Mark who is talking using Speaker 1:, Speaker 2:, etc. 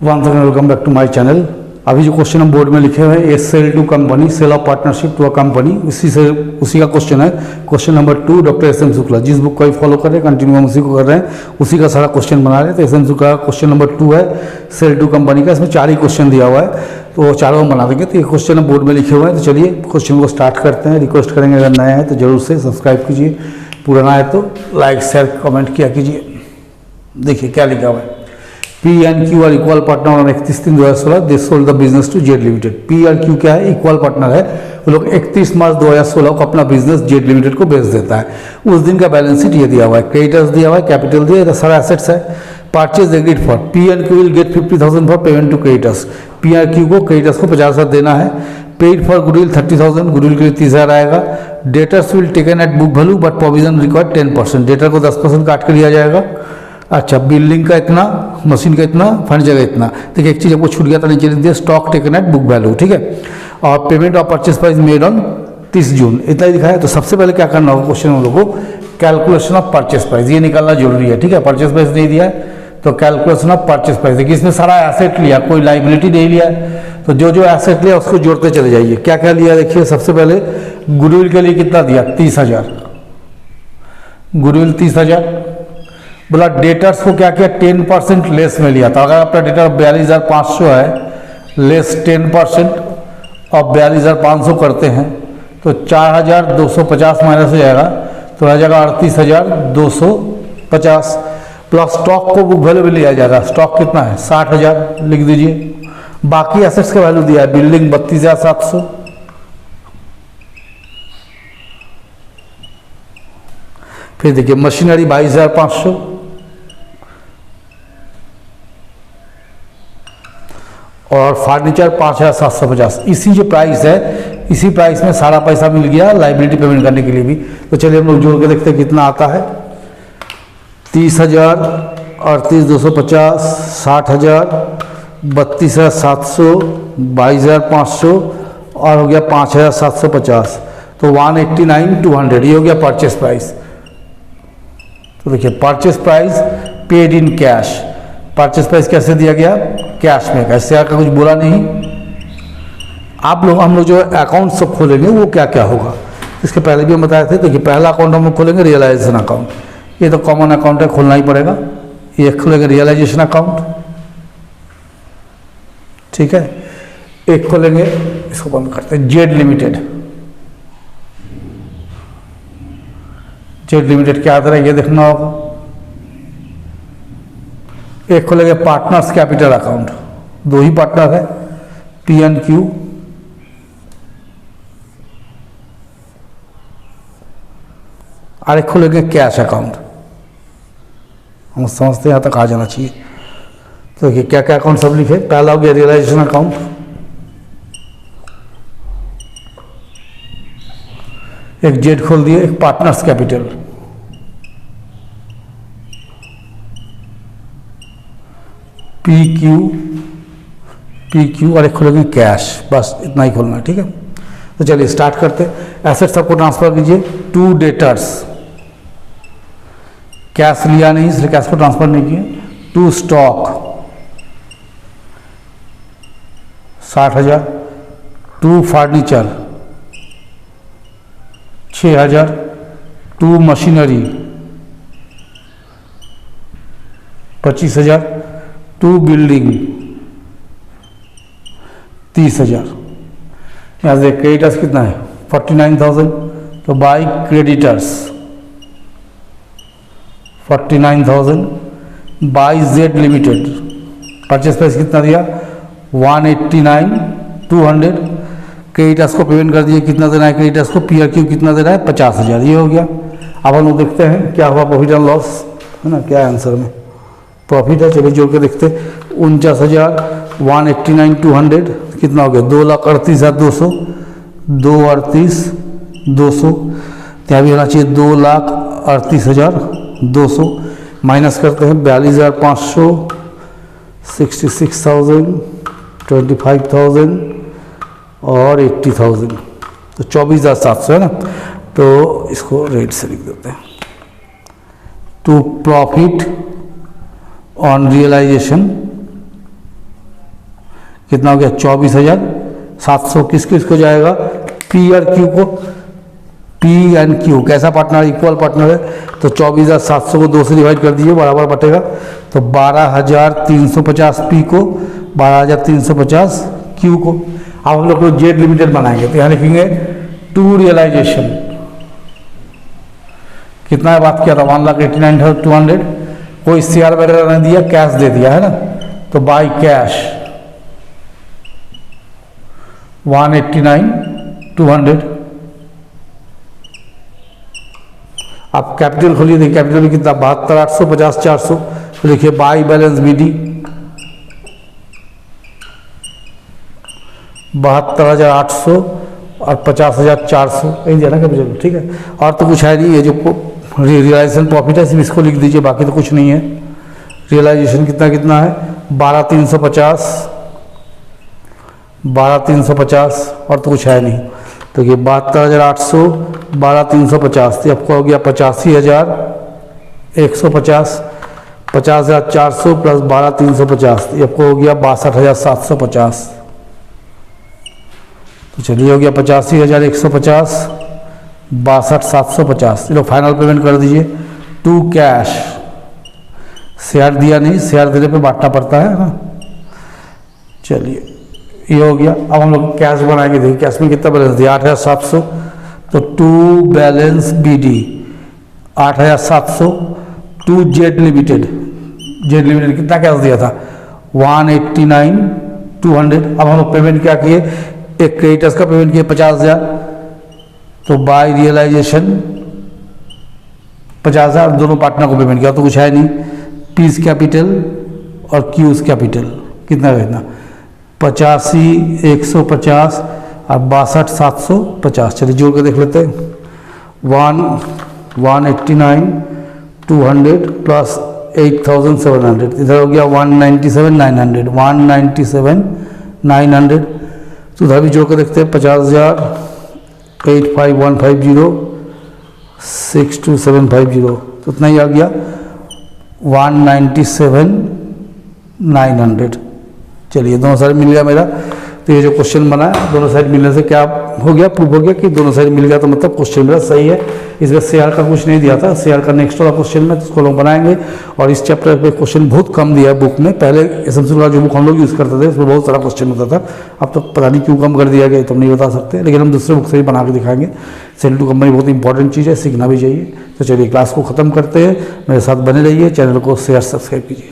Speaker 1: Once again welcome back to my channel. अभी जो question हम बोर्ड में लिखे हुए हैं a sale to company, sale of partnership to a company, उसी का क्वेश्चन है। Question number 2 doctor S M Shukla, जिस बुक को ही फॉलो कर रहे हैं कंटिन्यू हम उसी को कर रहे हैं, उसी का सारा क्वेश्चन बना रहे हैं। तो एस एम शुक्ला का क्वेश्चन नंबर 2 है सेल टू कंपनी का। इसमें 4 ही क्वेश्चन दिया हुआ है तो चारों हम बना देंगे। तो ये क्वेश्चन हम बोर्ड में लिखे हुए हैं। तो चलिए क्वेश्चन को स्टार्ट करते हैं। रिक्वेस्ट करेंगे अगर नया है तो जरूर से सब्सक्राइब कीजिए, पुराना है तो लाइक शेयर कमेंट किया कीजिए। देखिए क्या लिखा हुआ है, P and Q are equal partner on 31/3/2016 they sold the business to Z limited. P और Q क्या है, इक्वल पार्टनर है। वो लोग 31 मार्च 2016 को अपना बिजनेस जेड लिमिटेड को बेच देता है। उस दिन का बैलेंस शीट ये दिया हुआ है, क्रेडिटर्स दिया हुआ है, कैपिटल दिया है, सारा एसेट्स है। Purchase agreed for P and Q will get 50,000 for payment to creditors. P और Q को क्रेडिटर्स को 50,000 देना है। पेड फॉर गुडविल 30,000, गुडविल के लिए 30,000 आएगा। Debtors will taken at book value but provision required 10%, debtor को 10% काट के लिया जाएगा। अच्छा, बिल्डिंग का इतना, मशीन का इतना, फर्नीचर का इतना। देखिए एक चीज़ आपको छूट गया था, नीचे लिख दिया stock taken at book value, ठीक है। और payment of purchase price made on 30 June, इतना ही दिखाया। तो सबसे पहले क्या करना होगा क्वेश्चन हम लोग को, कैलकुलेशन ऑफ परचेज प्राइस ये निकालना जरूरी है, ठीक है। परचेज प्राइस नहीं दिया है तो कैलकुलेशन ऑफ परचेज प्राइस। देखिए इसमें सारा एसेट लिया, कोई लाइबिलिटी नहीं लिया है। तो जो जो एसेट लिया उसको जोड़ते चले जाइए। क्या क्या लिया देखिए, सबसे पहले गुडविल के लिए कितना दिया, 30,000, गुडविल 30,000। बोला डेटर्स को क्या किया, 10% लेस में लिया था। अगर आपका डेटर 42,500 है, लेस 10% और 42,500 करते हैं तो 4,250 माइनस हो जाएगा, तो आ जाएगा 38,250। प्लस स्टॉक को बुक वैल्यू भी लिया जाएगा। स्टॉक कितना है, 60,000 लिख दीजिए। बाकी एसेट्स का वैल्यू दिया है, बिल्डिंग 32,700, फिर देखिए मशीनरी 22,500, और फर्नीचर 5,750। इसी जो प्राइस है, इसी प्राइस में सारा पैसा मिल गया लाइबिलिटी पेमेंट करने के लिए भी। तो चलिए हम लोग जोड़ के देखते हैं कितना आता है। 30,000, 38,250, 60,000, 32,700, 22,500 और हो गया 5,750। तो 189,200 ये हो गया परचेस प्राइस। तो देखिए purchase price paid in cash. Purchase price कैसे दिया गया, कैश में। कैसे का कुछ बोला नहीं। आप लोग, हम लोग जो अकाउंट सब खोलेंगे वो क्या क्या होगा, इसके पहले भी हम बताए थे। देखिए पहला अकाउंट हम लोग खोलेंगे रियलाइजेशन अकाउंट, ये तो कॉमन अकाउंट है, खोलना ही पड़ेगा। ये खोलेंगे रियलाइजेशन अकाउंट, ठीक है। एक खोलेंगे, इसको बंद करते हैं, जेड लिमिटेड। जेड लिमिटेड क्या आता है ये देखना होगा। एक खोलेंगे पार्टनर्स कैपिटल अकाउंट, 2 ही पार्टनर है, P and Q। और एक खोलेंगे कैश अकाउंट। हम समझते हैं यहाँ तक आ जाना चाहिए। तो देखिए क्या क्या अकाउंट सब लिखे। पहला हो गया रियलाइजेशन अकाउंट, एक जेड खोल दिए, एक पार्टनर्स कैपिटल, पी क्यू और एक खोलेंगे कैश। बस इतना ही खोलना है, ठीक है। तो चलिए स्टार्ट करते हैं। एसेट्स सबको ट्रांसफर कीजिए टू डेटर्स। कैश लिया नहीं इसलिए कैश को ट्रांसफर नहीं किए। To stock 60,000, to furniture 6,000, to machinery 25,000, to building 30,000। यहाँ से क्रेडिटर्स कितना है 49,000, तो by creditors 49,000 by Z limited. Purchase price कितना दिया 189,200। क्रेडिटर्स को पेमेंट कर दिए, कितना देना है क्रेडिटर्स को, पी आर क्यू कितना देना है 50,000। ये हो गया। अब हम लोग देखते हैं क्या हुआ प्रॉफिट एंड लॉस, है ना, क्या आंसर में प्रॉफिट है। चलिए जोड़ के देखते। 49,000, 189,200 कितना हो गया 2,38,200, 2,38,200। ત્યાં भी होना चाहिए 2,38,200। माइनस करते हैं 42,500, 66,000, 25,000 और 80,000, तो 24,700 है ना। तो इसको रेट से लिख देते हैं। टू प्रॉफिट ऑन रियलाइजेशन कितना हो गया 24,700। किसको इसको जाएगा, पी और क्यू को, पी एंड क्यू कैसा पार्टनर, इक्वल पार्टनर है, तो 24,700 को 2 से डिवाइड कर दीजिए, बराबर बटेगा, तो 12,350 पी को, 12,350 क्यू को। अब हम लोग जेड लिमिटेड बनाएंगे, तो यहाँ लिखेंगे टू रियलाइजेशन, कितना बात किया था 1,89,200, कोई शेयर वगैरह नहीं दिया, कैश दे दिया है ना, तो बाय कैश 189,200। आप कैपिटल खोलिए, देखिए कैपिटल में कितना 72,850 400, तो लिखिए बाई बैलेंस बीडी 72,800 और 50,400, यही दिया ना कैपिटल, ठीक है। और तो कुछ है नहीं, ये जो रियलाइजेशन प्रॉफिट है सिर्फ इसको लिख दीजिए, बाकी तो कुछ नहीं है। रियलाइजेशन कितना कितना है 12,350, 12,350 और तो कुछ है नहीं, तो ये 72,800 12,350, तो आपको हो गया 85,150, 50,400 प्लस 12,350, ये आपको हो गया 62,750। तो चलिए हो गया 85,150, 62,750। चलो फाइनल पेमेंट कर दीजिए टू कैश। शेयर दिया नहीं, शेयर देने पे बांटना पड़ता है ना। चलिए ये हो गया। अब हम लोग कैश बनाएंगे, देखिए कैश में कितना बैलेंस दिया 8,700, तो to balance B D 8,700 to Z limited, Z limited कितना कैश दिया था 189,200। अब हम लोग पेमेंट क्या किए, एक क्रेडिटर्स का पेमेंट किए 50,000, तो बाय रियलाइजेशन 50,000 दोनों पार्टनर को पेमेंट किया, तो कुछ है नहीं। पीस कैपिटल और क्यूज कैपिटल कितना कितना 85,150 और 62,750। चलिए जोड़ के देख लेते हैं 189,200 प्लस 8,700, इधर हो गया 197,900, 197,900। तो उधर भी जोड़ के देखते हैं 50,000 85,150 62,750, तो उतना ही आ गया 197,900। चलिए दोनों साइड मिल गया मेरा। तो ये जो क्वेश्चन बना है दोनों साइड मिलने से क्या हो गया, प्रूव हो गया कि दोनों साइड मिल गया, तो मतलब क्वेश्चन मेरा सही है। इसमें शेयर का कुछ नहीं दिया था, शेयर का नेक्स्ट वाला क्वेश्चन में इसको लोग बनाएंगे। और इस चैप्टर पे क्वेश्चन बहुत कम दिया है बुक में, पहले एसएमसी का जो बुक हम लोग यूज़ करते थे उसमें बहुत सारा क्वेश्चन होता था, अब तो पता नहीं क्यों कम कर दिया गया, तो हम नहीं बता सकते, लेकिन हम दूसरे बुक से ही बना के दिखाएंगे। सेल2 कंपनी बहुत इंपॉर्टेंट चीज़ है, सीखना भी चाहिए। तो चलिए क्लास को ख़त्म करते हैं, मेरे साथ बने रहिए, चैनल को शेयर सब्सक्राइब कीजिए।